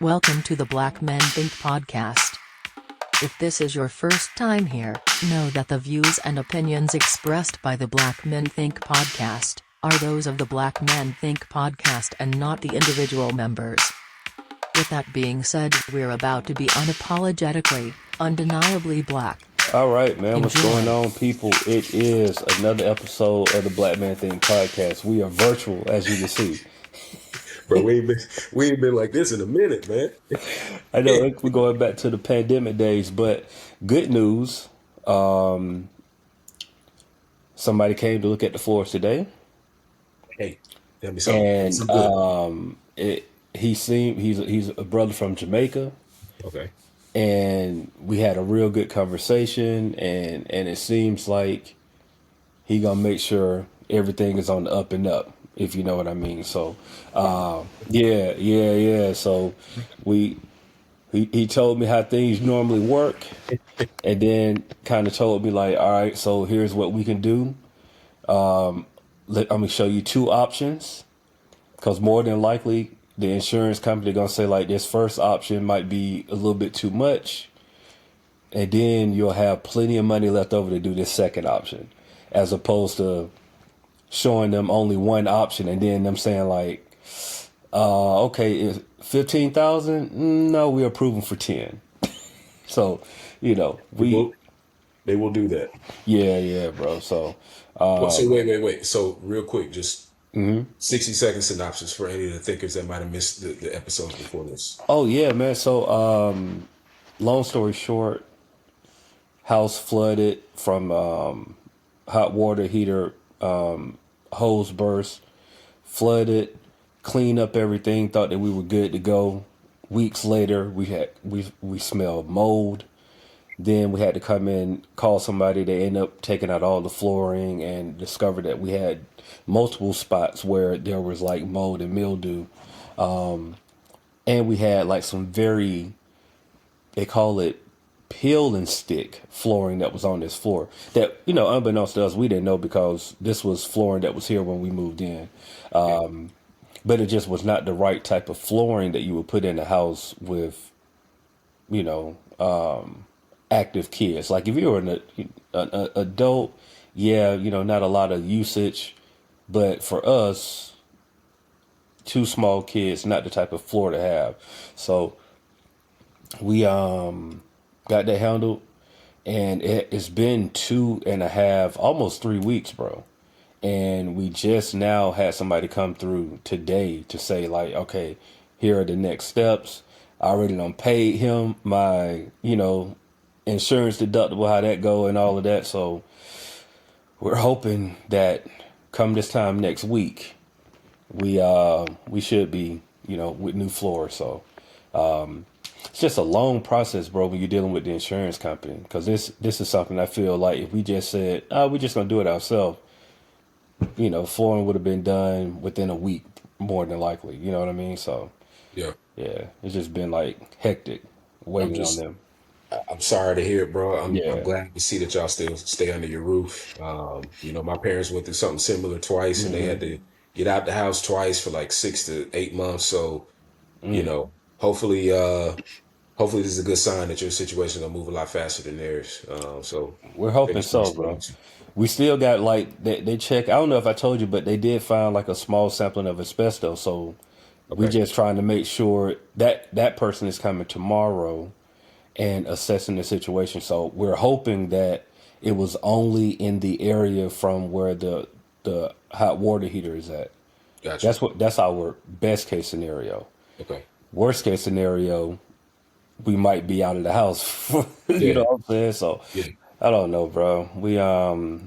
Welcome to the Black Men Think podcast. If this is your first time here, know that the views and opinions expressed by the Black Men Think podcast are those of the Black Men Think podcast and not the individual members. With that being said, we're about to be unapologetically, undeniably black. All right, man. Enjoy. What's going on, people? It is another episode of the Black Man Think podcast. We are virtual, as you can see. Bro, we ain't been like this in a minute, man. I know we're going back to the pandemic days, but good news. Somebody came to look at the floors today, Hey, tell me something. and Some good. he's a brother from Jamaica, Okay. and we had a real good conversation, and it seems like he gonna make sure everything is on the up and up, if you know what I mean. So, yeah. So he told me how things normally work, and then kind of told me like, all right, so here's what we can do. I'm gonna show you two options, because more than likely the insurance company gonna say like this first option might be a little bit too much, and then you'll have plenty of money left over to do this second option, as opposed to showing them only one option and then them saying like, okay, is 15,000? No, we're approving for 10. So, They will do that. yeah, bro. So, Well, so wait. So real quick, just 60-second synopsis for any of the thinkers that might have missed the episodes before this. oh yeah, man. So, long story short, house flooded from hot water heater hose burst, flooded, cleaned up everything, thought that we were good to go. Weeks later, we smelled mold. Then we had to come in, call somebody. They ended up taking out all the flooring and discovered that we had multiple spots where there was like mold and mildew. And we had like some they call it peel and stick flooring that was on this floor that, unbeknownst to us, we didn't know, because this was flooring that was here when we moved in. But it just was not the right type of flooring that you would put in a house with, active kids. Like if you were an adult, not a lot of usage, but for us, two small kids, not the type of floor to have. So we got that handled, and it's been 2.5, almost 3 weeks, bro. And we just now had somebody come through today to say like, okay, here are the next steps. I already done paid him my, insurance deductible, how that go and all of that. So we're hoping that come this time next week, we should be, with new floors. So, it's just a long process, bro, when you're dealing with the insurance company, because this is something I feel like if we just said, we're just going to do it ourselves, flooring would have been done within a week, more than likely. You know what I mean? So, Yeah. yeah, it's just been like hectic waiting on them. I'm sorry to hear it, bro. I'm Yeah. glad to see that y'all still stay under your roof. My parents went through something similar twice, and they had to get out the house twice for like 6 to 8 months. So, hopefully, hopefully this is a good sign that your situation will move a lot faster than theirs. So We're hoping so, bro. We still got like they check. I don't know if I told you, but they did find like a small sampling of asbestos. So we Okay. just trying to make sure that person is coming tomorrow and assessing the situation. So we're hoping that it was only in the area from where the hot water heater is at. Gotcha. That's our best case scenario. Okay. Worst case scenario, we might be out of the house. You Yeah. know what I'm saying? So Yeah. I don't know, bro. We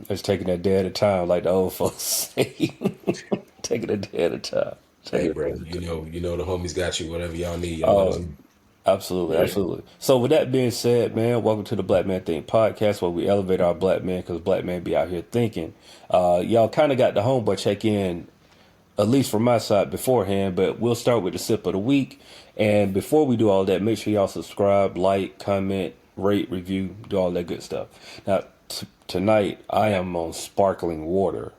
just taking a day at a time, like the old folks say. Taking a day at a time. Hey, Taking a bro. day at a time. The homies got you. Whatever y'all need, y'all let us know. Absolutely, Yeah. absolutely. So with that being said, man, welcome to the Black Man Think podcast, where we elevate our black men, because black men be out here thinking. Y'all kind of got the homeboy check in, at least from my side, beforehand, but we'll start with the sip of the week. And before we do all that, make sure y'all subscribe, like, comment, rate, review, do all that good stuff. Now, tonight I am on sparkling water.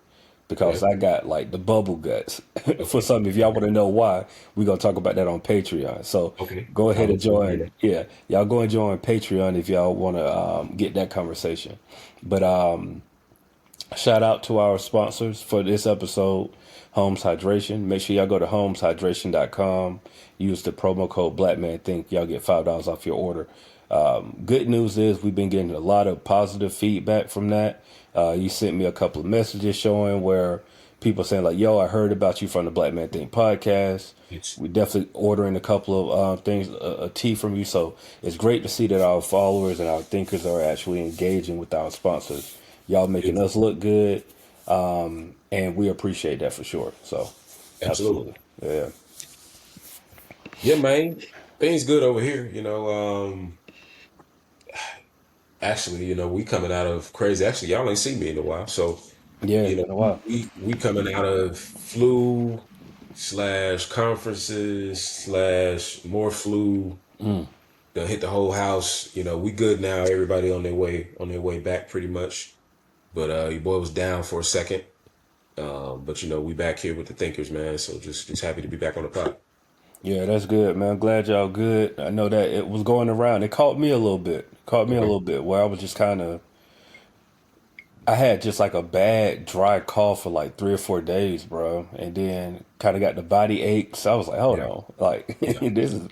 because Okay. I got like the bubble guts for Okay. some. If y'all want to know why, we're gonna talk about that on Patreon. So Okay. go I ahead and look forward to hear join. that. Yeah, y'all go and join Patreon if y'all want to get that conversation. But shout out to our sponsors for this episode, Homes Hydration. Make sure y'all go to homeshydration.com. Use the promo code BlackmanThink. Y'all get $5 off your order. Good news is we've been getting a lot of positive feedback from that. You sent me a couple of messages showing where people saying like, "Yo, I heard about you from the Black Man Think podcast." It's We definitely ordering a couple of things, a tea from you. So it's great to see that our followers and our thinkers are actually engaging with our sponsors. Y'all making beautiful. us look good, and we appreciate that for sure. So, Absolutely. absolutely, yeah, Yeah, man. Things good over here. Actually, we coming out of crazy. Actually, y'all ain't seen me in a while. So, yeah. It's been a while. we coming out of flu slash conferences slash more flu. Done hit the whole house. We good now. Everybody on their way back pretty much. But your boy was down for a second. But we back here with the thinkers, man. So just happy to be back on the pod. Yeah, that's good, man. I'm glad y'all good. I know that it was going around. It caught me a little bit. Caught me a Okay. little bit where I was just kind of. I had just like a bad dry cough for like 3 or 4 days, bro, and then kind of got the body aches. I was like, hold Yeah. on, like Yeah. this is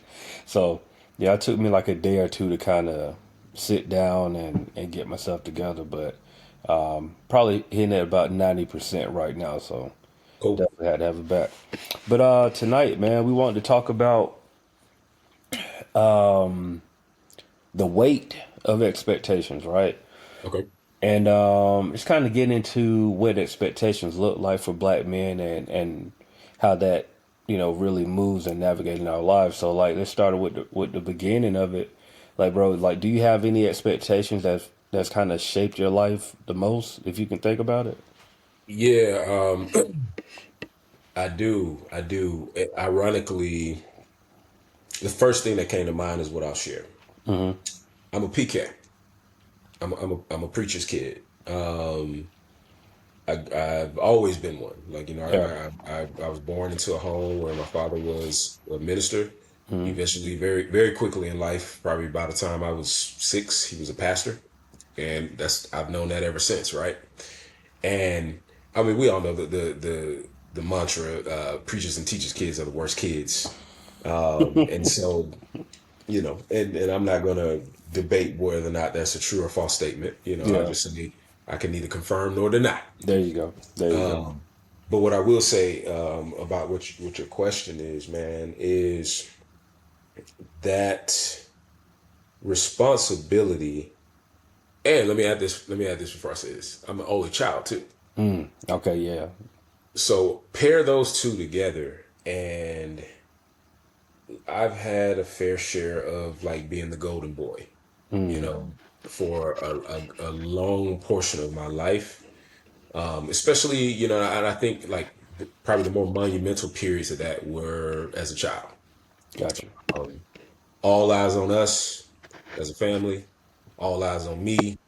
so. Yeah, it took me like a day or two to kind of sit down and get myself together, but probably hitting at about 90% right now. So Cool. definitely had to have it back. But tonight, man, we wanted to talk about the weight of expectations, right? Okay. And it's kind of getting into what expectations look like for black men and how that really moves and navigating our lives. So like let's start with the beginning of it. Like bro, like do you have any expectations that's kind of shaped your life the most, if you can think about it? Yeah. I do. I do. Ironically, the first thing that came to mind is what I'll share. I'm a PK. I'm a preacher's kid. I've always been one. Like, Yeah. I was born into a home where my father was a minister. Eventually, very, very quickly in life, probably by the time I was 6, he was a pastor. And I've known that ever since, right? And I mean, we all know the mantra, preachers and teachers kids are the worst kids. And so, and I'm not going to debate whether or not that's a true or false statement. I'll Yeah. just say I can neither confirm nor deny. There you go. There you go. But what I will say about what your question is, man, is that responsibility. And let me add this. Let me add this before I say this. I'm an only child too. Okay. Yeah. So pair those two together, and I've had a fair share of like being the golden boy, you know, for a long portion of my life. Especially, and I think like probably the more monumental periods of that were as a child. Gotcha. Um, all eyes on us as a family, all eyes on me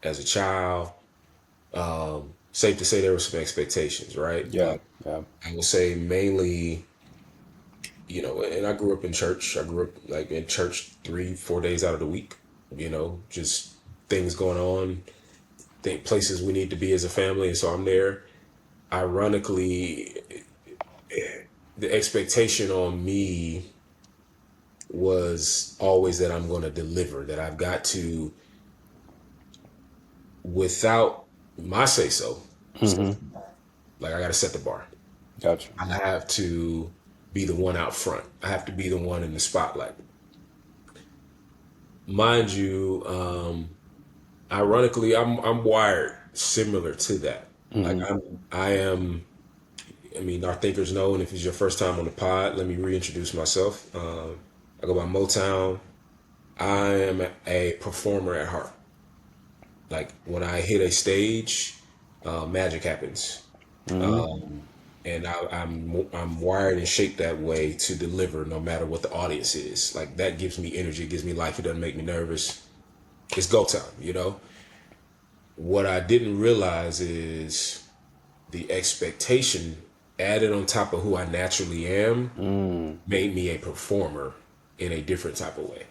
as a child. Safe to say there were some expectations, right? Yeah. Yeah. I would say mainly, and I grew up in church. I grew up like in church 3, 4 days out of the week, just things going on, think places we need to be as a family. And so I'm there. Ironically, the expectation on me was always that I'm going to deliver, that I've got to, without my say so, set the bar. Like I got to set the bar. Gotcha. I have to be the one out front. I have to be the one in the spotlight. Mind you, ironically, I'm wired similar to that. Like I am. I mean, our thinkers know, and if it's your first time on the pod, let me reintroduce myself. I go by Motown. I am a performer at heart. Like when I hit a stage, magic happens, and I'm wired and shaped that way to deliver, no matter what the audience is. Like that gives me energy, it gives me life. It doesn't make me nervous. It's go time. What I didn't realize is the expectation added on top of who I naturally am made me a performer in a different type of way.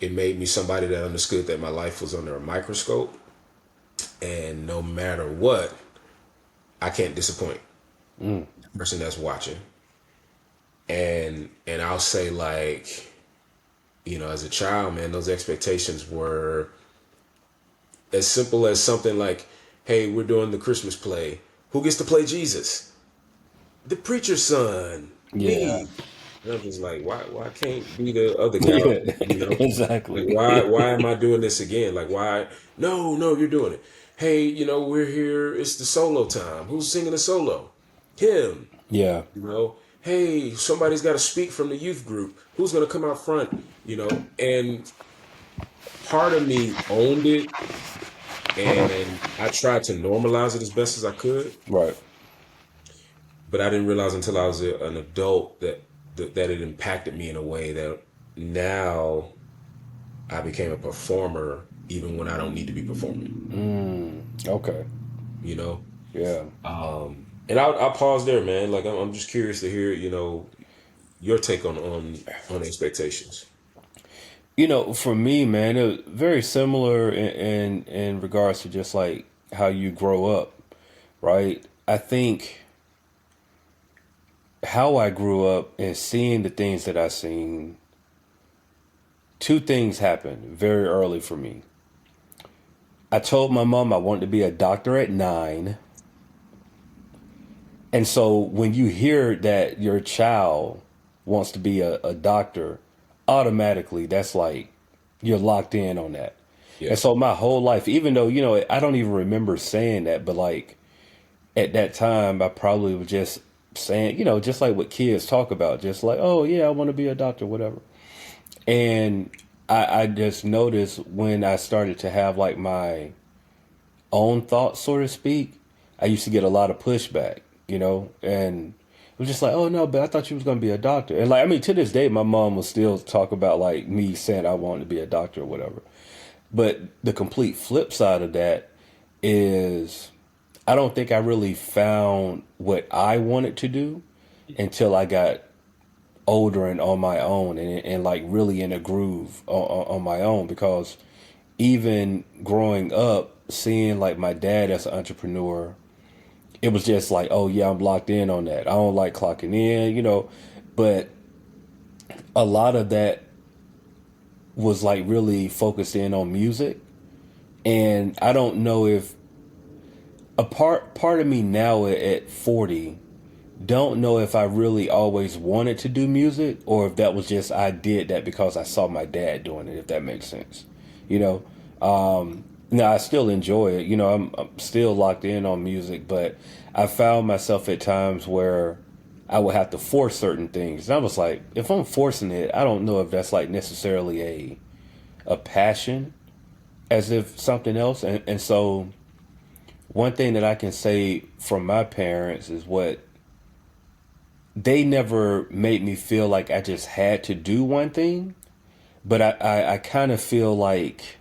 It made me somebody that understood that my life was under a microscope, and no matter what, I can't disappoint the person that's watching. And I'll say, like, as a child, man, those expectations were as simple as something like, hey, we're doing the Christmas play. Who gets to play Jesus? The preacher's son, Yeah. me. And I'm just like, why can't be the other guy? Yeah. Like, Exactly. why am I doing this again? Like, why? No, you're doing it. Hey, we're here. It's the solo time. Who's singing the solo? Him. Yeah. Hey, somebody's got to speak from the youth group. Who's gonna come out front? And part of me owned it, and I tried to normalize it as best as I could. Right. But I didn't realize until I was an adult that it impacted me in a way that now I became a performer even when I don't need to be performing. Okay. You know, Yeah. and I'll pause there, man. Like I'm just curious to hear your take on expectations. For me, man, it was very similar in regards to just like how you grow up, right? I think how I grew up and seeing the things that I seen, two things happened very early for me. I told my mom I wanted to be a doctor at 9. And so when you hear that your child wants to be a doctor, automatically that's like you're locked in on that. Yeah. And so my whole life, even though, I don't even remember saying that, but like at that time, I probably was just saying, just like what kids talk about, just like, oh, yeah, I want to be a doctor, whatever. And I just noticed when I started to have like my own thoughts, so to speak, I used to get a lot of pushback, and it was just like, oh no, but I thought you was going to be a doctor. And like, I mean, to this day, my mom will still talk about like me saying I wanted to be a doctor or whatever. But the complete flip side of that is I don't think I really found what I wanted to do until I got older and on my own and like really in a groove on my own, because even growing up, seeing like my dad as an entrepreneur, it was just like, oh yeah, I'm locked in on that. I don't like clocking in, but a lot of that was like really focused in on music. And I don't know if a part of me now at 40 don't know if I really always wanted to do music or if that was just I did that because I saw my dad doing it, if that makes sense. You know, now I still enjoy it. I'm still locked in on music, but I found myself at times where I would have to force certain things. And I was like, if I'm forcing it, I don't know if that's like necessarily a passion as if something else. And so one thing that I can say from my parents is what they never made me feel like I just had to do one thing, but I kind of feel like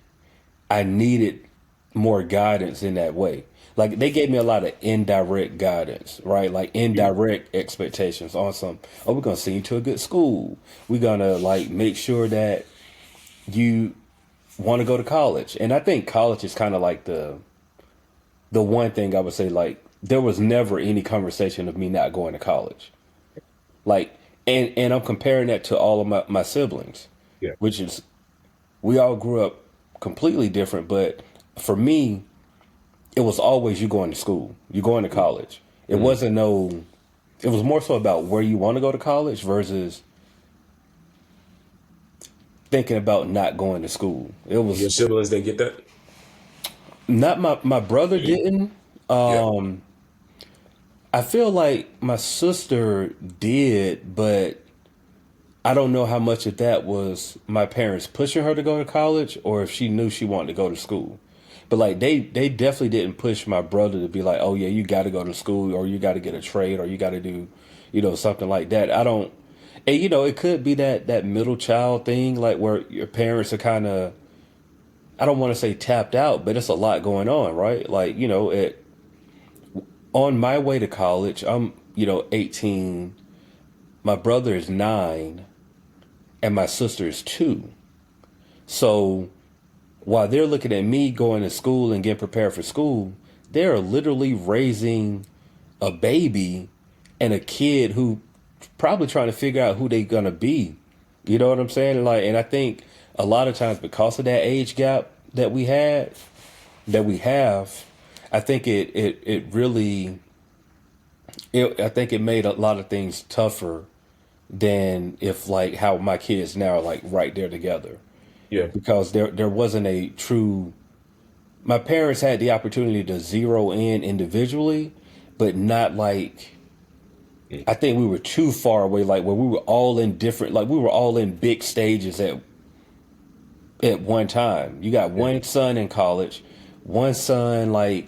I needed more guidance in that way. Like they gave me a lot of indirect guidance, right? Like indirect expectations on some, oh, we're going to send you to a good school. We're going to like make sure that you want to go to college. And I think college is kind of like the one thing I would say, like there was never any conversation of me not going to college. Like, and I'm comparing that to all of my siblings, Yeah. which is, we all grew up completely different. But for me, it was always you going to school, you going to college. It wasn't it was more so about where you want to go to college versus thinking about not going to school. It Your was siblings didn't get that? not my brother didn't. Yeah. I feel like my sister did, but I don't know how much of that was my parents pushing her to go to college or if she knew she wanted to go to school. But like they definitely didn't push my brother to be like, oh yeah, you got to go to school or you got to get a trade or you got to do, something like that. I don't, and it could be that middle child thing, like where your parents are kind of, I don't want to say tapped out, but it's a lot going on, right? Like, On my way to college, I'm, 18. My brother is 9 and my sister is 2. So while they're looking at me going to school and getting prepared for school, they're literally raising a baby and a kid who probably trying to figure out who they gonna be. You know what I'm saying? And I think a lot of times because of that age gap that we have, I think it really, I think it made a lot of things tougher than if like how my kids now are like right there together, Yeah. because there wasn't a true. My parents had the opportunity to zero in individually, but not like, I think we were too far away, like where we were all in different, like we were all in big stages at one time. You got Yeah. one son in college, one son like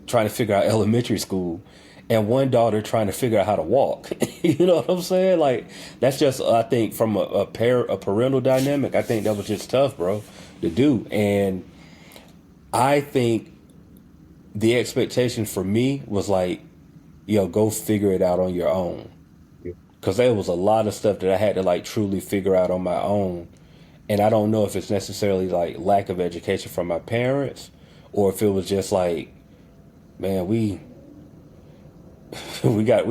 trying to figure out elementary school, and one daughter trying to figure out how to walk. You know what I'm saying? Like that's just, I think from a parental dynamic, I think that was just tough, bro, to do. And I think the expectation for me was like, yo, go figure it out on your own. Yeah. Because there was a lot of stuff that I had to like truly figure out on my own. And I don't know if it's necessarily like lack of education from my parents, or if it was just like, man, we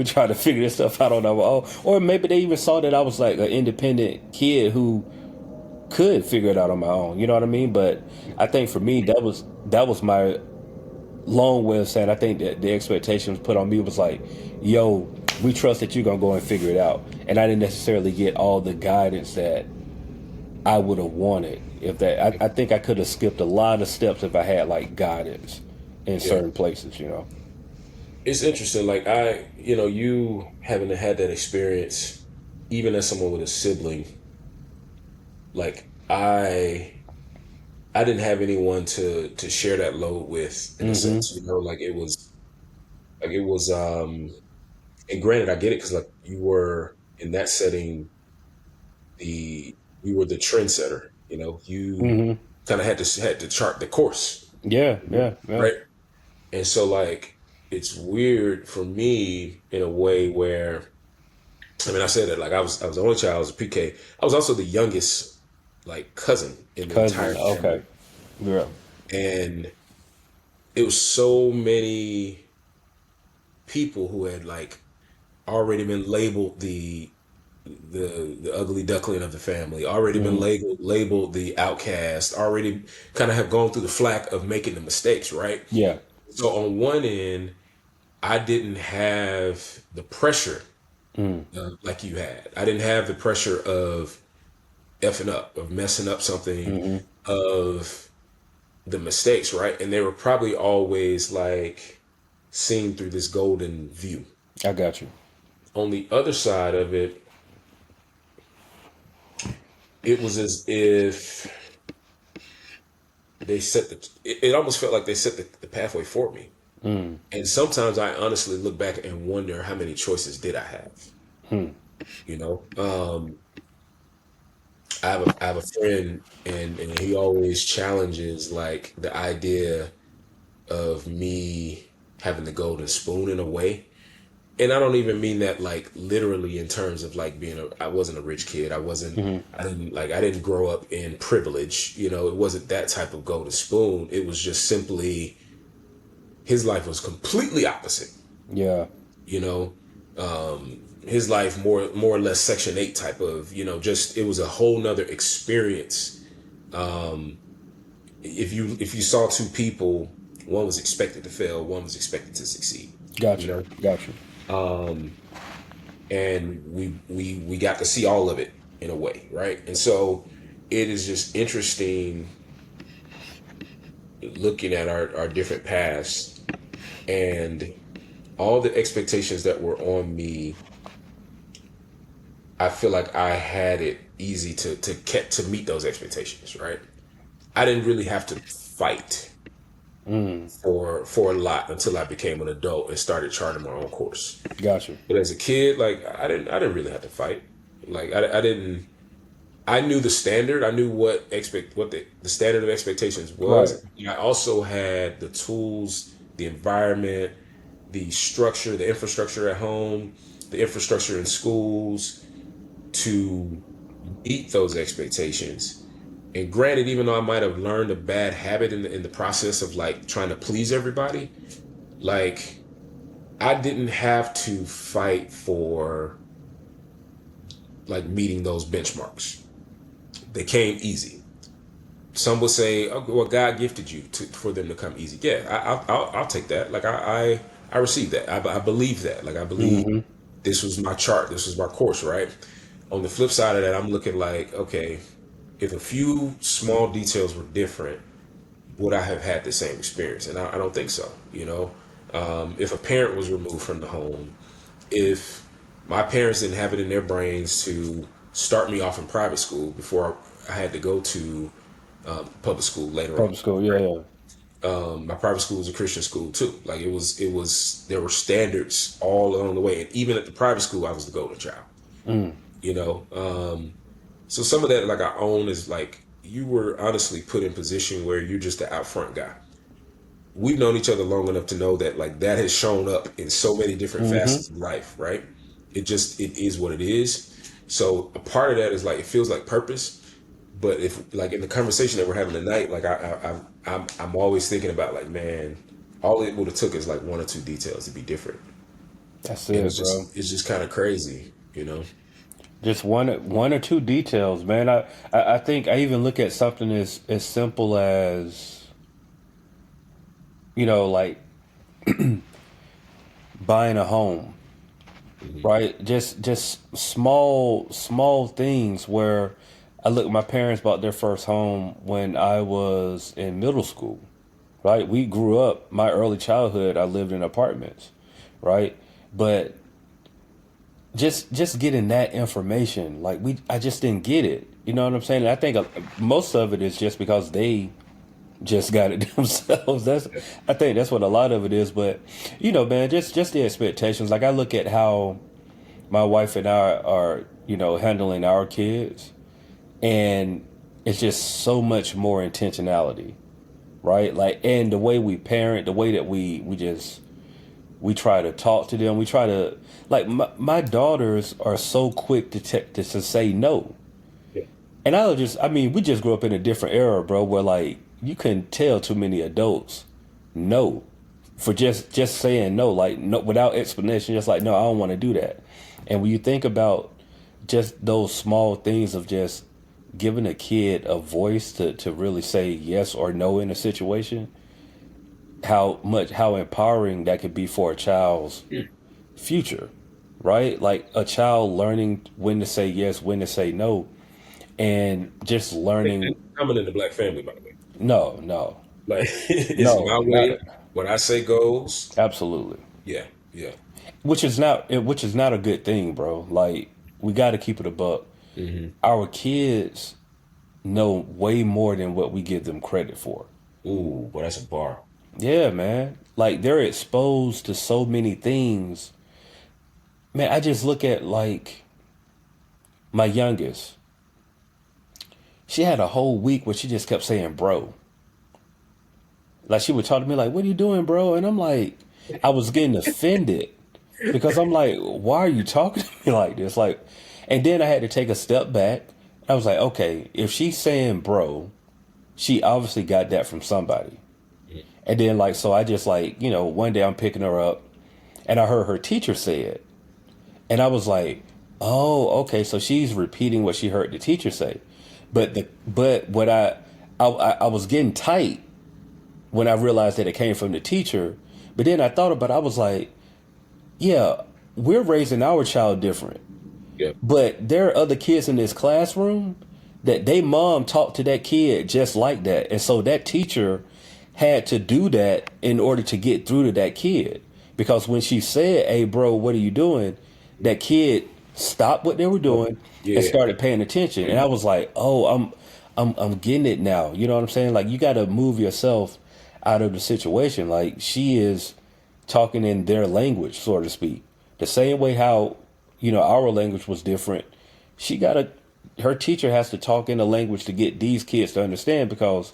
tried to figure this stuff out on our own. Or maybe they even saw that I was like an independent kid who could figure it out on my own. You know what I mean? But I think for me that was my long way of saying, I think that the expectations put on me was like, yo, we trust that you're gonna go and figure it out. And I didn't necessarily get all the guidance that I would have wanted. If that, I think I could have skipped a lot of steps if I had like guidance in Yeah. certain places. It's interesting. Like you having had that experience, even as someone with a sibling, like I didn't have anyone to share that load with in a Mm-hmm. sense, like it was and granted I get it because like you were in that setting, the you were the trendsetter, you Mm-hmm. kind of had to chart the course, Yeah, yeah, yeah. right? And so like it's weird for me in a way where I mean I said that like I was the only child, I was a PK. I was also the youngest like cousin in the Cousin, entire okay. family. Yeah. And it was so many people who had like already been labeled the ugly duckling of the family, already been Mm-hmm. labeled the outcast, already kind of have gone through the flack of making the mistakes, right? Yeah. So on one end, I didn't have the pressure Mm. like you had. I didn't have the pressure of effing up, of messing up something, Mm-hmm. of the mistakes, right? And they were probably always like seen through this golden view. I got you. On the other side of it, it was as if it almost felt like they set the pathway for me. Mm. And sometimes I honestly look back and wonder how many choices did I have? Hmm. You know, I have a friend, and he always challenges like the idea of me having the golden spoon in a way. And I don't even mean that like literally in terms of like I wasn't a rich kid. Mm-hmm. I didn't grow up in privilege. It wasn't that type of golden spoon. It was just simply his life was completely opposite. Yeah. You know, his life more or less Section 8 type of, just it was a whole nother experience. If you saw two people, one was expected to fail, one was expected to succeed. You Got you. know, Got you. and we got to see all of it in a way, right? And so it is just interesting looking at our different paths and all the expectations that were on me. I feel like I had it easy to meet those expectations, right? I didn't really have to fight Mm. for a lot until I became an adult and started charting my own course. Got you. But as a kid, like I didn't really have to fight. Like I didn't. I knew the standard. I knew what the standard of expectations Right. was. And I also had the tools, the environment, the structure, the infrastructure at home, the infrastructure in schools to meet those expectations. And granted, even though I might have learned a bad habit in the process of like trying to please everybody, like I didn't have to fight for like meeting those benchmarks. They came easy. Some would say, oh, well, God gifted you for them to come easy. Yeah, I'll take that. Like I received that. I believe that. Like I believe Mm-hmm. this was my chart. This was my course, right? On the flip side of that, I'm looking like, okay, if a few small details were different, would I have had the same experience? And I don't think so. If a parent was removed from the home, if my parents didn't have it in their brains to start me off in private school before I had to go to public school later on. Public school, yeah. My private school was a Christian school too. Like there were standards all along the way, and even at the private school, I was the golden child. Mm. You know, so some of that, like I own, is like you were honestly put in position where you're just the out front guy. We've known each other long enough to know that like that has shown up in so many different Mm-hmm. facets of life, right? It is what it is. So a part of that is like it feels like purpose. But if like in the conversation that we're having tonight, like I'm always thinking about like, man, all it would have took is like one or two details to be different, That's and it, bro. it's just kind of crazy, you know. Just one or two details, man. I think I even look at something as simple as, like buying a home, Hmm. right? Just small things where my parents bought their first home when I was in middle school, right? We grew up, my early childhood, I lived in apartments, right? But just getting that information, like I just didn't get it. You know what I'm saying? And I think most of it is just because they just got it themselves. I think that's what a lot of it is. But man, just the expectations. Like I look at how my wife and I are, handling our kids, and it's just so much more intentionality, right? Like, and the way we parent, the way that we try to talk to them. We try to, like, my daughters are so quick to say no. Yeah. And we just grew up in a different era, bro, where like you couldn't tell too many adults no for just saying no, like no without explanation, just like no, I don't want to do that. And when you think about just those small things of just giving a kid a voice to really say yes or no in a situation, how empowering that could be for a child's future, right? Like a child learning when to say yes, when to say no, and just And learning. I'm in the black family, by the way. No, no, Like it's no, my not way. What I say goes. absolutely. Yeah, yeah. Which is not a good thing, bro. Like we got to keep it a buck. Hmm. Our kids know way more than what we give them credit for. Ooh, well, that's a bar. Yeah, man. Like they're exposed to so many things. Man, I just look at like my youngest. She had a whole week where she just kept saying bro. Like she would talk to me like, "What are you doing, bro?" And I'm like, I was getting offended because I'm like, "Why are you talking to me like this?" Like, and then I had to take a step back. I was like, "Okay, if she's saying bro, she obviously got that from somebody." And then like, so I just like, one day I'm picking her up, and I heard her teacher say it, and I was like, "Oh, okay, so she's repeating what she heard the teacher say." But what I was getting tight when I realized that it came from the teacher. But then I thought about it, I was like, yeah, we're raising our child different. Yeah. But there are other kids in this classroom that they mom talked to that kid just like that. And so that teacher had to do that in order to get through to that kid. Because when she said, "Hey bro, what are you doing?" that kid stopped what they were doing Yeah. and started paying attention. And I was like, oh, I'm getting it now. You know what I'm saying? Like you gotta move yourself out of the situation. Like she is talking in their language, so to speak. The same way how, our language was different. Her teacher has to talk in a language to get these kids to understand, because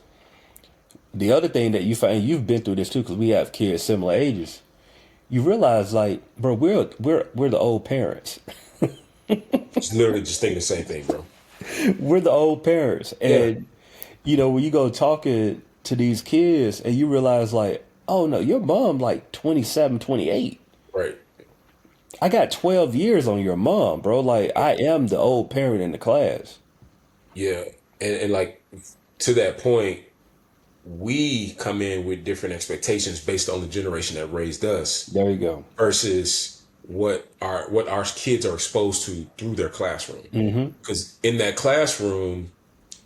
the other thing that you find, you've been through this too, because we have kids similar ages. you realize, like, bro, we're the old parents. It's literally just thinking the same thing, bro. We're the old parents, Yeah, and when you go talking to these kids, and you realize, like, oh no, your mom like 27, 28. right. I got 12 years on your mom, bro. Like, I am the old parent in the class. Yeah, and like to that point, we come in with different expectations based on the generation that raised us There you go. versus what our kids are exposed to through their classroom. Mm-hmm. Because in that classroom,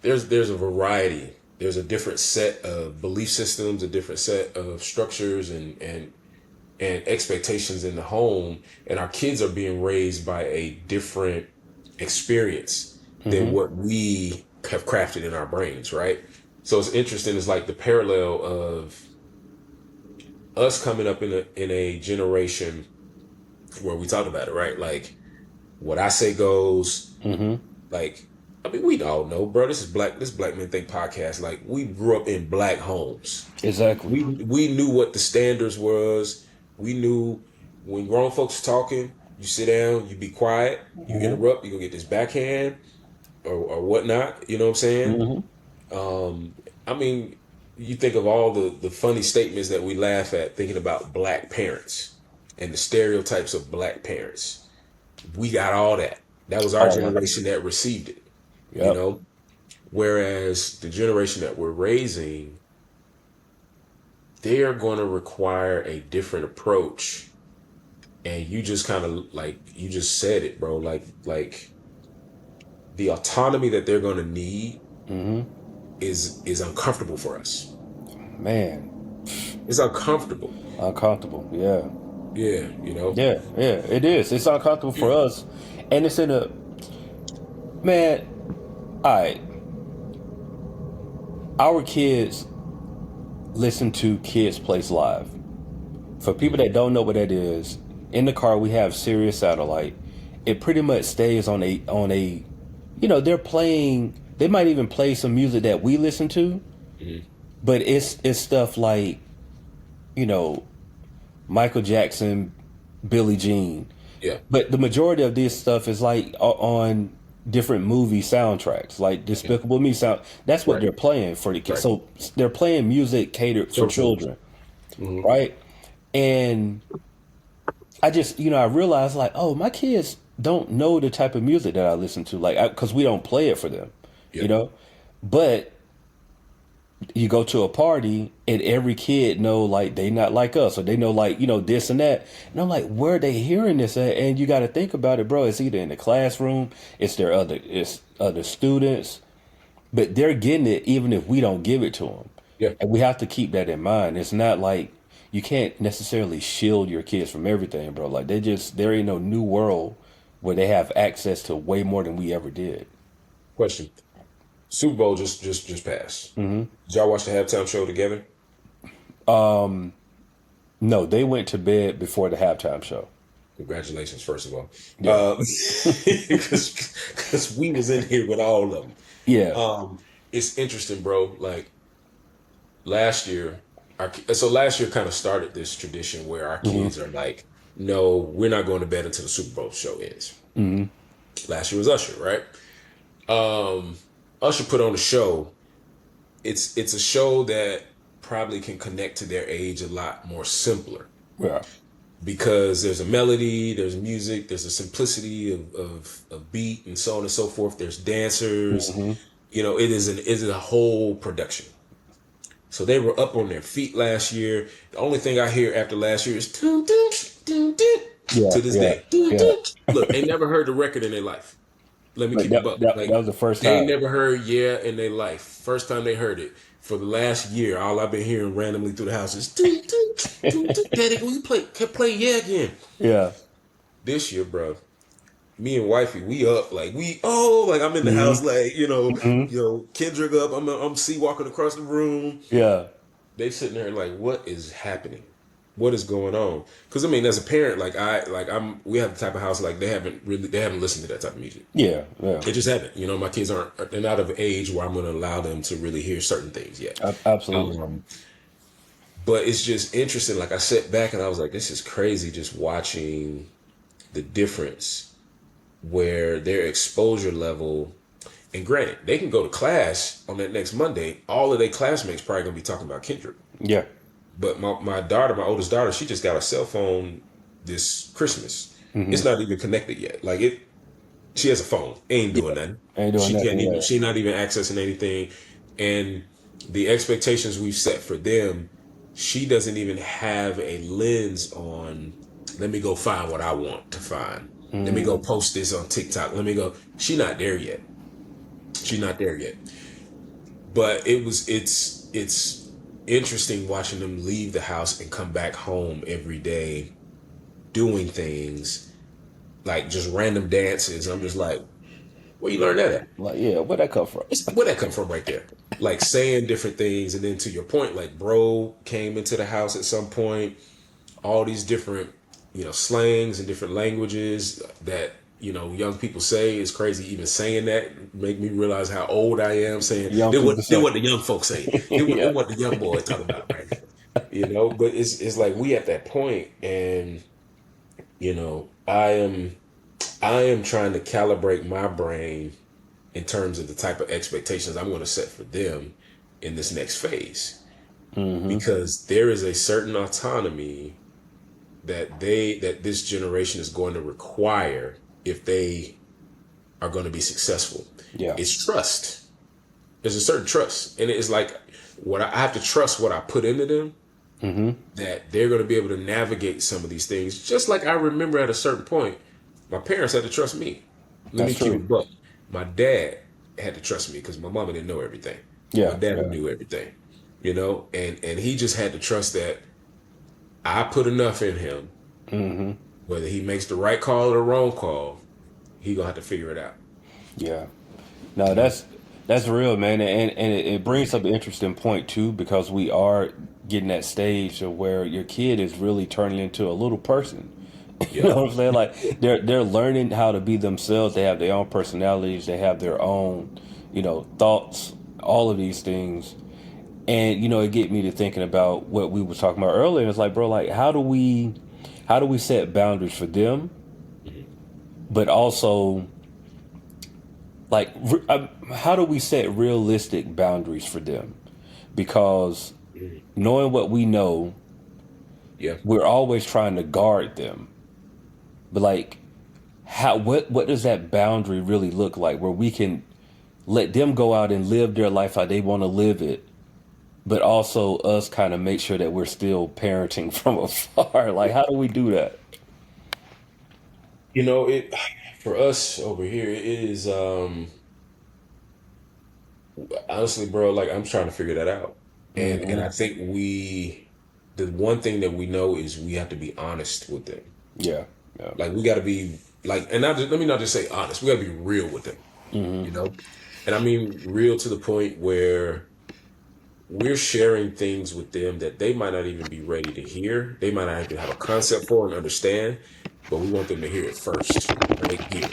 there's a variety. There's a different set of belief systems, a different set of structures and expectations in the home, and our kids are being raised by a different experience than Mm-hmm. what we have crafted in our brains, right? So it's interesting. It's like the parallel of us coming up in a generation where we talk about it, right? Like what I say goes. Mm-hmm. Like, I mean, we all know, bro. This Black Men Think podcast. Like, we grew up in black homes. Exactly. We knew what the standards was. We knew when grown folks are talking, you sit down, you be quiet, you Mm-hmm. interrupt, you go get this backhand or whatnot. You know what I'm saying? Mm-hmm. I mean, you think of all the funny statements that we laugh at thinking about black parents and the stereotypes of black parents. We got all that. That was our All that. generation that received it, you Yep. know? Whereas the generation that we're raising, they are going to require a different approach. And you just kind of like you just said it, bro. Like the autonomy that they're going to need Mm-hmm. is uncomfortable for us. Man, It's uncomfortable. uncomfortable. Yeah. Yeah, you know. Yeah. Yeah. It is. It's uncomfortable for us, and it's in a man. All right. Our kids listen to Kids Place Live. For people that don't know what that is, in the car we have Sirius Satellite. It pretty much stays on a they're playing, they might even play some music that we listen to, Mhm. but it's stuff like, you know, Michael Jackson, Billie Jean. Yeah, But the majority of this stuff is like on different movie soundtracks, like yeah, Despicable Me sound. That's what right, they're playing for the kids. right. So they're playing music catered for So children. children, Hmm. right? And I just, I realized like, oh, my kids don't know the type of music that I listen to, like, because we don't play it for them, you Yep. know. But you go to a party and every kid know like they not like us, or they know like this and that, and I'm like, where are they hearing this at? And you got to think about it, bro. It's either in the classroom, it's other students, but they're getting it even if we don't give it to them. Yeah. And we have to keep that in mind. It's not like you can't necessarily shield your kids from everything, bro. Like there ain't no new world where they have access to way more than we ever did. Question. Super Bowl just passed. Did y'all watch the halftime show together? No, they went to bed before the halftime show. Congratulations, first of all, Yeah. because we was in here with all of them. Yeah. It's interesting, bro. Like last year, so last year kind of started this tradition where our Hmm. kids are like, no, we're not going to bed until the Super Bowl show ends. Hmm. Last year was Usher, right? Usher put on a show. It's a show that probably can connect to their age a lot more simpler Yeah. because there's a melody, there's music, there's a simplicity of beat and so on and so forth. There's dancers, Hmm. it is a whole production. So they were up on their feet last year. The only thing I hear after last year is dun, dun, dun, dun, Yeah. to this Yeah. day. Dun, Yeah. dun. Look, they never heard the record in their life. Let me Like keep it buck. that Like was the first they time. never heard "Yeah" in their life. First time they heard it. For the last year, all I've been hearing randomly through the house is dun, dun, dun, dun. Daddy, can we play "Yeah" again? Yeah. This year, bro, me and wifey, we up like I'm in the Hmm. house like Hmm. Kendrick up. I'm see walking across the room. Yeah. They sitting there like, what is happening? What is going on? Because I mean, as a parent, we have the type of house like they haven't listened to that type of music. Yeah. Yeah. They just haven't. My kids they're not of age where I'm going to allow them to really hear certain things yet. Absolutely. Um, But it's just interesting. Like I sat back and I was like, this is crazy just watching the difference where their exposure level. And granted, they can go to class on that next Monday. All of their classmates probably gonna be talking about Kendrick. Yeah. But my daughter, my oldest daughter, she just got a cell phone this Christmas. Hmm. It's not even connected yet. Like it, she has a phone. Ain't doing Yeah. nothing. Ain't doing She can't nothing even. yet. She not even accessing anything. And the expectations we've set for them, she doesn't even have a lens on. Let me go find what I want to find. Let me go Hmm. post this on TikTok. Let me go. She not there yet. She's not there yet. But it's interesting watching them leave the house and come back home every day doing things like just random dances. I'm just like, where you learn that at? Like, yeah, where'd that come from? Where'd that come from right there? Like saying different things, and then to your point, like bro came into the house at some point, all these different, slangs and different languages that, young people say is crazy. Even saying that make me realize how old I am saying Young then people say. what the young folks say. Yeah. Then what the young boys talk about right now. But it's like we at that point and I am trying to calibrate my brain in terms of the type of expectations I'm going to set for them in this next phase Hmm. because there is a certain autonomy that this generation is going to require if they are going to be successful. Yeah. It's trust. There's a certain trust, and it's like what I have to trust what I put into them Hmm. that they're going to be able to navigate some of these things. Just like I remember at a certain point, my parents had to trust me. Let That's me keep true. it buck. My dad had to trust me because my mama didn't know everything. My Yeah. dad Yeah. knew everything, and he just had to trust that I put enough in him. Hmm. Whether he makes the right call or the wrong call, he gonna have to figure it out. Yeah. No, You know, that's real, man, and it brings up an interesting point too because we are getting that stage of where your kid is really turning into a little person. You yeah. know what I'm saying? Like they're learning how to be themselves. They have their own personalities. They have their own, thoughts. All of these things, and it get me to thinking about what we were talking about earlier. It's like, bro, like how do we set boundaries for them, Mhm. but also like how do we set realistic boundaries for them? Because Mhm. knowing what we know, Yeah. we're always trying to guard them. But like, what does that boundary really look like where we can let them go out and live their life how they want to live it, but also us kind of make sure that we're still parenting from afar? Like, how do we do that? It for us over here it is honestly, bro, like I'm trying to figure that out. And Hmm. I think the one thing that we know is we have to be honest with them. Yeah. Yeah. Like we got to be like, and not just, let me not just say honest. We got to be real with them, Hmm. you know. And I mean real to the point where we're sharing things with them that they might not even be ready to hear. They might not even have a concept for and understand, but we want them to hear it first, right here,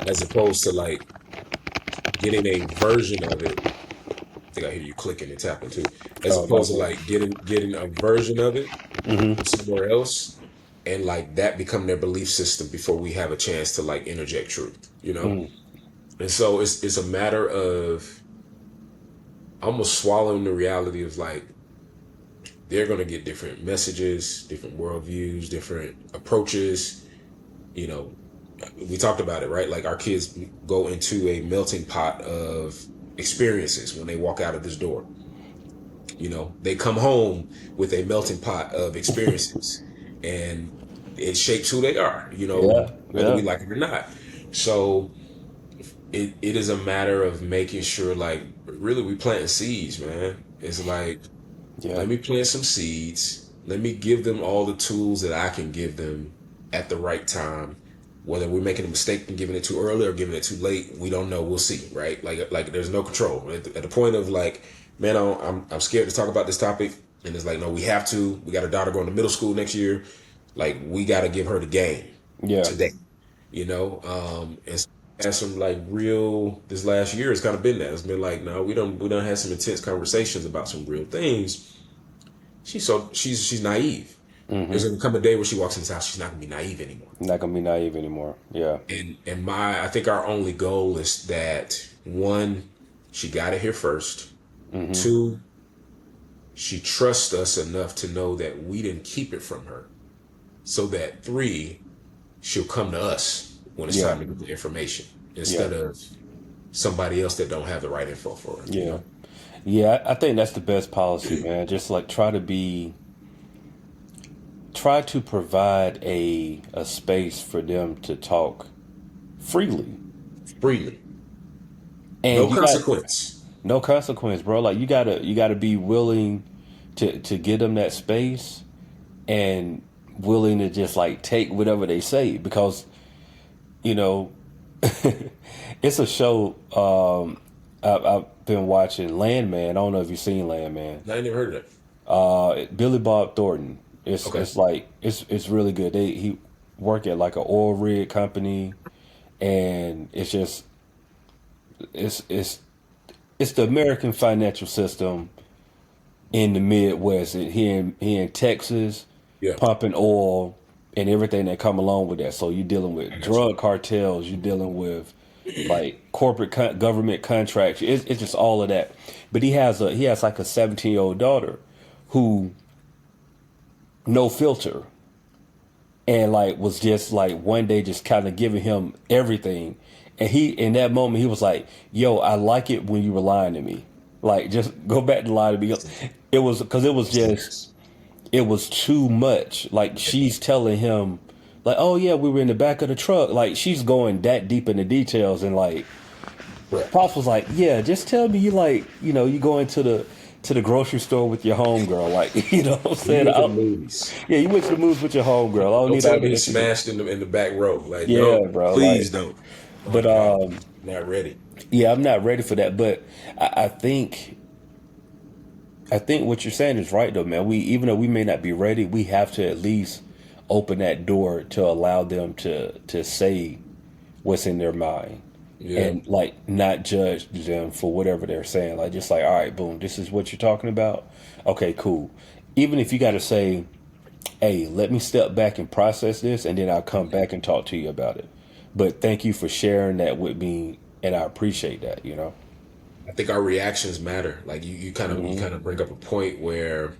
as opposed to like getting a version of it. I think I hear you clicking and tapping too. As Oh, my opposed to bad. like getting a version of it Hmm. from somewhere else and like that become their belief system before we have a chance to like interject truth. Hmm. And so it's a matter of almost swallowing the reality of like they're going to get different messages, different worldviews, different approaches. You know, we talked about it, right? Like our kids go into a melting pot of experiences when they walk out of this door. They come home with a melting pot of experiences and it shapes who they are, Yeah. whether we Yeah. like it or not. So it is a matter of making sure, like, really, we planting seeds, man. It's like, Yeah. let me plant some seeds. Let me give them all the tools that I can give them at the right time. Whether we're making a mistake and giving it too early or giving it too late, we don't know. We'll see, right? Like there's no control. At the point of like, man, I'm scared to talk about this topic, and it's like, no, we have to. We got a daughter going to middle school next year. Like, we got to give her the game Yeah. today, and so had some like real this last year has kind of been that. It's been like, no, we don't have some intense conversations about some real things she's naive. There's gonna come a day where she walks in this house, she's not gonna be naive anymore. Not gonna be naive anymore. Yeah. And I think our only goal is that one, she got it here 1st. Two, she trusts us enough to know that we didn't keep it from her. So that three, she'll come to us when it's Yeah. time to get the information instead of somebody else that don't have the right info for her. Yeah. You know? Yeah, I think that's the best policy, man. Just like try to provide a space for them to talk freely. Freely. And No consequence. No consequence, bro. Like you gotta be willing to give them that space and willing to just like take whatever they say because you know it's a show I've been watching Landman. I don't know if you've seen Landman. I ain't never heard of that. Billy Bob Thornton. It's like it's really good. He work at like an oil rig company, and it's just it's the American financial system in the Midwest. Here in Texas, Yeah. pumping oil and everything that come along with that. So you're dealing with drug cartels. You're dealing with like corporate government contracts. It's just all of that. But he has like a 17-year-old daughter who no filter and like was just like one day just kind of giving him everything. And he, in that moment, he was like, yo, I like it when you were lying to me. Like, just go back to lying to me. It was too much. Like, she's telling him, like, oh, yeah, we were in the back of the truck. Like, she's going that deep into details. And, like, Pops was like, yeah, just tell me you, like, you know, you go into the grocery store with your homegirl. Like, you know what I'm saying? You went to the movies. Yeah, you went to the movies with your homegirl. I Don't need tell all me you this. smashed in the back row. Like, Yeah, no, bro, please like- don't. But, Not ready. yeah, I'm not ready for that. But I think what you're saying is right, though, man. Even though we may not be ready, we have to at least open that door to allow them to say what's in their mind. Yeah. And like not judge them for whatever they're saying. Like just like, all right, boom, this is what you're talking about. Okay, cool. Even if you got to say, hey, let me step back and process this, and then I'll come back and talk to you about it. But thank you for sharing that with me, and I appreciate that. You know. I think our reactions matter. Like you kind of bring up a point where,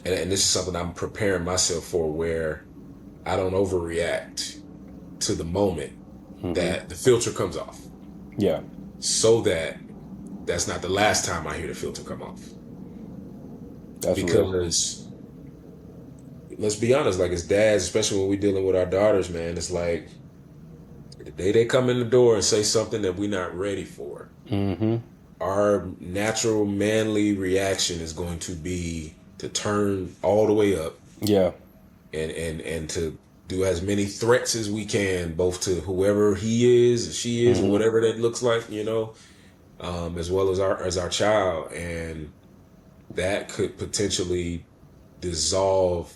and this is something I'm preparing myself for, where I don't overreact to the moment that the filter comes off, Yeah. so that's not the last time I hear the filter come off. That's real. Because let's be honest, like as dads, especially when we're dealing with our daughters, man, it's like the day they come in the door and say something that we're not ready for, our natural manly reaction is going to be to turn all the way up Yeah. and to do as many threats as we can, both to whoever he is or she is or whatever that looks like, you know, as well as our child. And that could potentially dissolve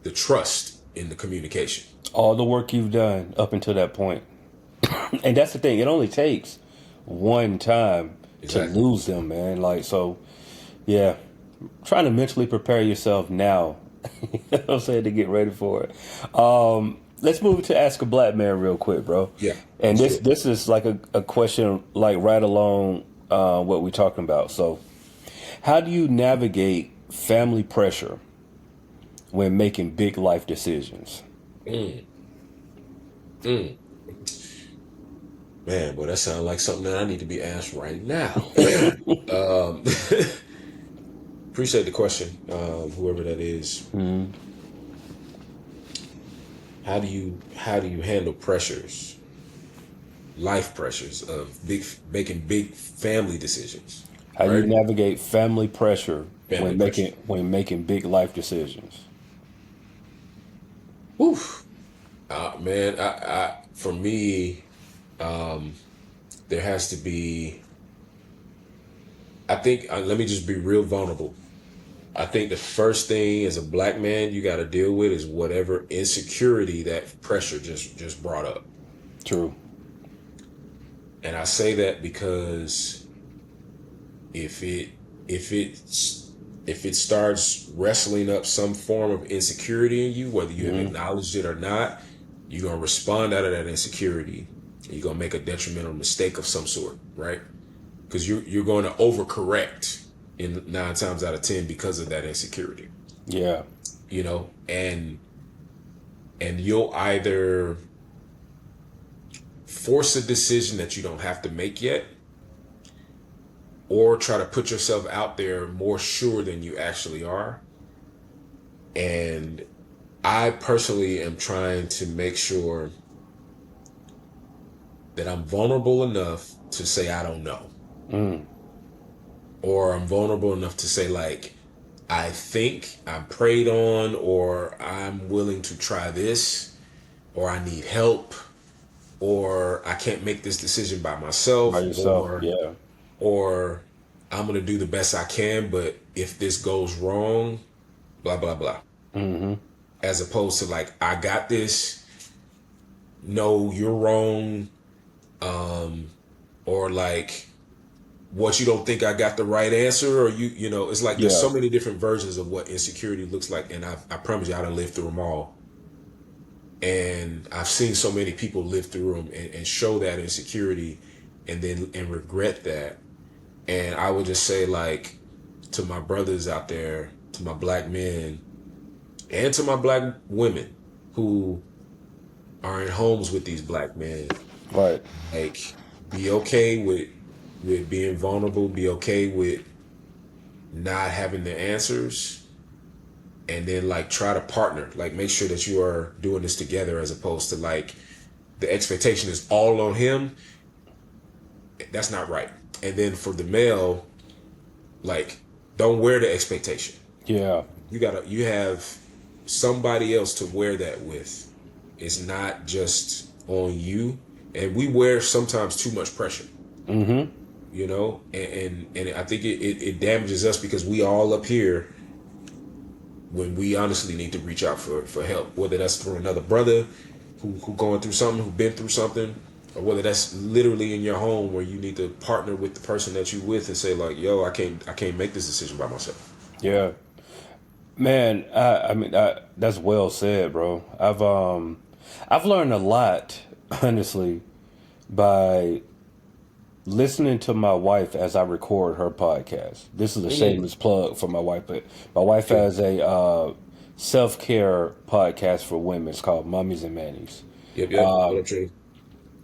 the trust in the communication. All the work you've done up until that point. And that's the thing. It only takes one time Exactly. to lose them, man. Like, so, yeah. Trying to mentally prepare yourself now. You know what I'm saying? To get ready for it. Let's move to Ask a Black Man real quick, bro. Yeah. And Sure. this is like a question like right along what we're talking about. So, how do you navigate family pressure when making big life decisions? Man, boy, that sounds like something that I need to be asked right now. Appreciate the question, whoever that is. How do you handle pressures, life pressures of making big family decisions? How do you Right. navigate family pressure Family when making big life decisions? Oof. Man, for me, there has to be. I think let me just be real vulnerable. I think the first thing as a black man you got to deal with is whatever insecurity that pressure just brought up. True. And I say that because if it's if it starts wrestling up some form of insecurity in you, whether you have Mm-hmm. acknowledged it or not, you're gonna respond out of that insecurity. And you're gonna make a detrimental mistake of some sort, right? Because you're going to overcorrect in 9 times out of 10 because of that insecurity, Yeah. you know, and you'll either force a decision that you don't have to make yet, or try to put yourself out there more sure than you actually are. And I personally am trying to make sure that I'm vulnerable enough to say I don't know. Mm. Or I'm vulnerable enough to say, like, I think I'm preyed on, or I'm willing to try this, or I need help, or I can't make this decision by By myself, yourself. Yeah. or I'm gonna do the best I can, but if this goes wrong, blah blah blah. Mm-hmm. As opposed to like, I got this, no, you're wrong, or like, what, you don't think I got the right answer, or you know, it's like there's Yeah. so many different versions of what insecurity looks like, and I promise you, I done lived through them all, and I've seen so many people live through them and show that insecurity, and then and regret that. And I would just say, like, to my brothers out there, to my black men, and to my black women who are in homes with these black men, Right. like, be okay with being vulnerable, be okay with not having the answers, and then like try to partner, like make sure that you are doing this together, as opposed to like the expectation is all on him. That's not right. And then for the male, like, don't wear the expectation. Yeah. You have somebody else to wear that with. It's not just on you. And we wear sometimes too much pressure, Mm-hmm. you know, and I think it damages us, because we all up here when we honestly need to reach out for help, whether that's for another brother who going through something, who been through something, or whether that's literally in your home where you need to partner with the person that you with and say, like, yo, I can't make this decision by myself. Yeah. Man, that's well said, bro. I've learned a lot, honestly, by listening to my wife as I record her podcast. This is a Mm. shameless plug for my wife, but my wife Sure. has a self-care podcast for women. It's called Mummies and Mannies. Yep. What up, Trey?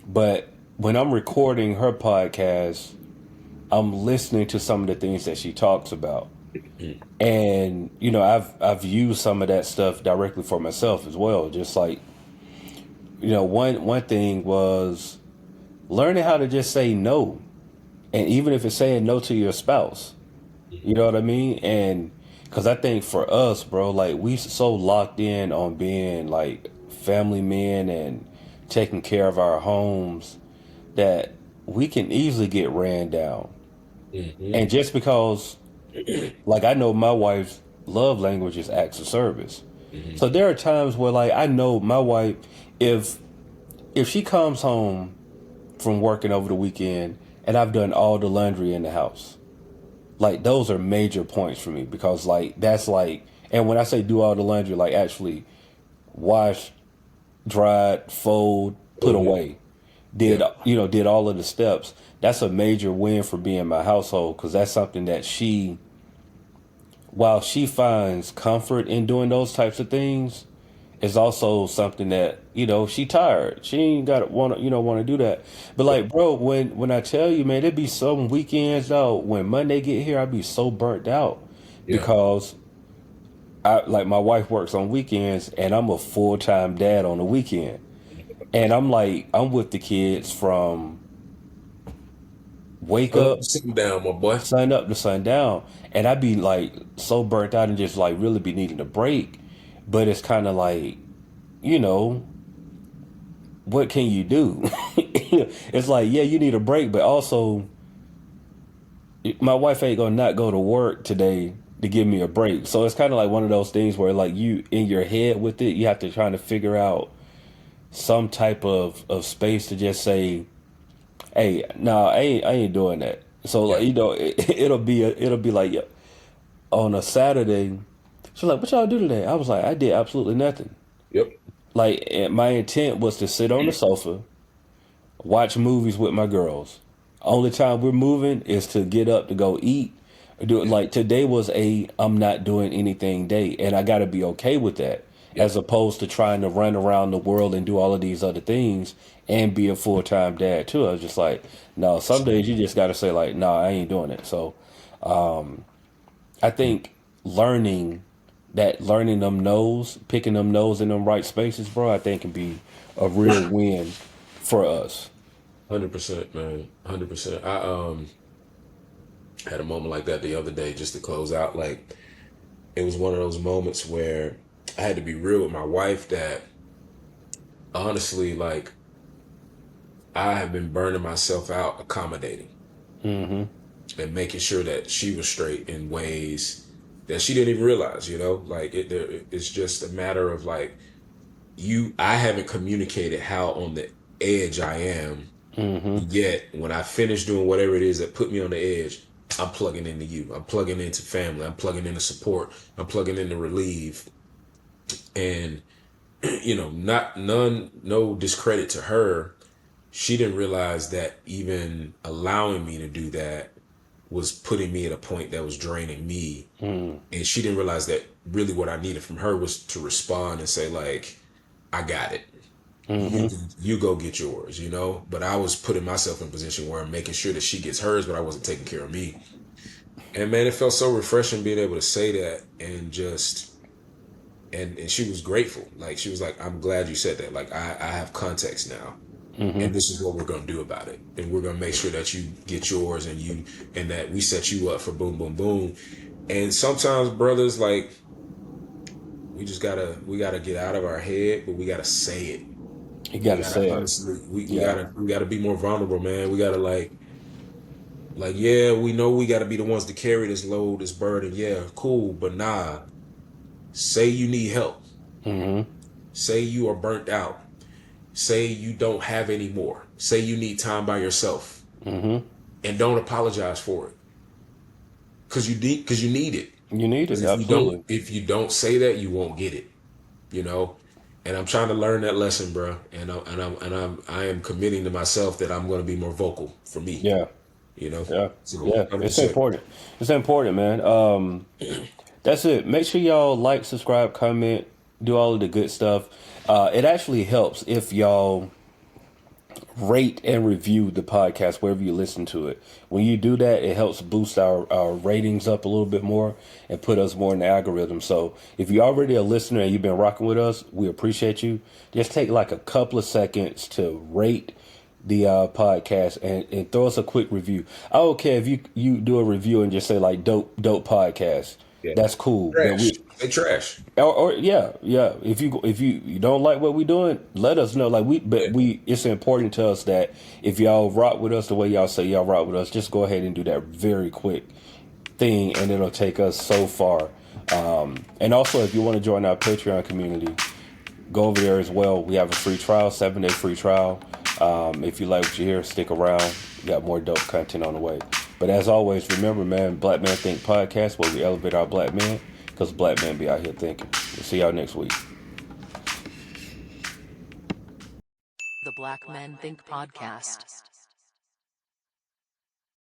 But when I'm recording her podcast, I'm listening to some of the things that she talks about. Mm. And I've used some of that stuff directly for myself as well. Just like, one thing was learning how to just say no, and even if it's saying no to your spouse, you know what I mean? And because I think for us, bro, like we so locked in on being like family men and taking care of our homes that we can easily get ran down. Mm-hmm. And just because, like, I know my wife's love language is acts of service. Mm-hmm. So there are times where, like, I know my wife, if she comes home from working over the weekend and I've done all the laundry in the house, like, those are major points for me, because, like, that's like, and when I say do all the laundry, like, actually wash, dried, fold, put Oh yeah. away, Yeah. did all of the steps. That's a major win for being in my household, because that's something that while she finds comfort in doing those types of things, is also something that, she tired. She ain't got to want to do that. But like, bro, when I tell you, man, there be some weekends though, when Monday get here, I be so burnt out, Yeah. because my wife works on weekends and I'm a full-time dad on the weekend. And I'm with the kids from wake Up, up, sitting down, my boy. sun up to sundown, and I be like so burnt out and just like really be needing a break. But it's kind of like, you know, what can you do? It's like, yeah, you need a break, but also my wife ain't gonna not go to work today to give me a break. So it's kind of like one of those things where, like, you in your head with it, you have to try to figure out some type of space to just say, hey, no, I ain't doing that. So, like, Yeah. it'll be like, yeah, on a Saturday, she's like, "What y'all do today?" I was like, "I did absolutely nothing." Yep. Like, my intent was to sit on the sofa, watch movies with my girls. Only time we're moving is to get up to go eat. Do it. Yeah. Like today was a I'm not doing anything day, and I got to be okay with that, Yep. as opposed to trying to run around the world and do all of these other things and be a full time dad too. I was just like, no. Some days you just got to say like, no, I ain't doing it. So I think learning them no's, picking them no's in them right spaces, bro, I think can be a real win for us. 100%, man. 100%. I had a moment like that the other day just to close out. Like it was one of those moments where I had to be real with my wife that honestly, like I have been burning myself out accommodating and making sure that she was straight in ways that she didn't even realize, like it's just a matter of like I haven't communicated how on the edge I am. Yet when I finish doing whatever it is that put me on the edge, I'm plugging into you. I'm plugging into family. I'm plugging into support. I'm plugging into relieve. And not none, no discredit to her. She didn't realize that even allowing me to do that was putting me at a point that was draining me. And she didn't realize that really what I needed from her was to respond and say like, I got it. You go get yours, But I was putting myself in a position where I'm making sure that she gets hers, but I wasn't taking care of me. And man, it felt so refreshing being able to say that and just and she was grateful. Like she was like, I'm glad you said that. Like I have context now. And this is what we're gonna do about it. And we're gonna make sure that you get yours and that we set you up for boom, boom, boom. And sometimes brothers, like we gotta get out of our head, but we gotta say it. You We got to gotta say it. honestly, Yeah. we gotta be more vulnerable, man. We gotta like, yeah, we know we gotta be the ones to carry this load, this burden. Yeah, cool, but nah. Say you need help. Say you are burnt out. Say you don't have any more. Say you need time by yourself, and don't apologize for it, because you need it. You need Because it. Absolutely. if you don't say that, you won't get it. You know. And I'm trying to learn that lesson, bro. I am committing to myself that I'm going to be more vocal for me. Yeah. Yeah. So Yeah. It's 100%. important. It's important, man. That's it. Make sure y'all like, subscribe, comment, do all of the good stuff. It actually helps if y'all rate and review the podcast wherever you listen to it. When you do that, it helps boost our ratings up a little bit more and put us more in the algorithm. So if you're already a listener and you've been rocking with us, we appreciate you. Just take like a couple of seconds to rate the podcast and throw us a quick review. I don't care if you do a review and just say like dope podcast. Yeah. That's cool. But Trash. They trash. or yeah. If you don't like what we doing, let us know. Like it's important to us that if y'all rock with us the way y'all say y'all rock with us, just go ahead and do that very quick thing, and it'll take us so far. And also, if you want to join our Patreon community, go over there as well. We have a free trial, 7-day free trial. If you like what you hear, stick around. We got more dope content on the way. But as always, remember, man, Black Man Think Podcast, where we elevate our black men, because black men be out here thinking. We'll see y'all next week. The Black Men Think Podcast.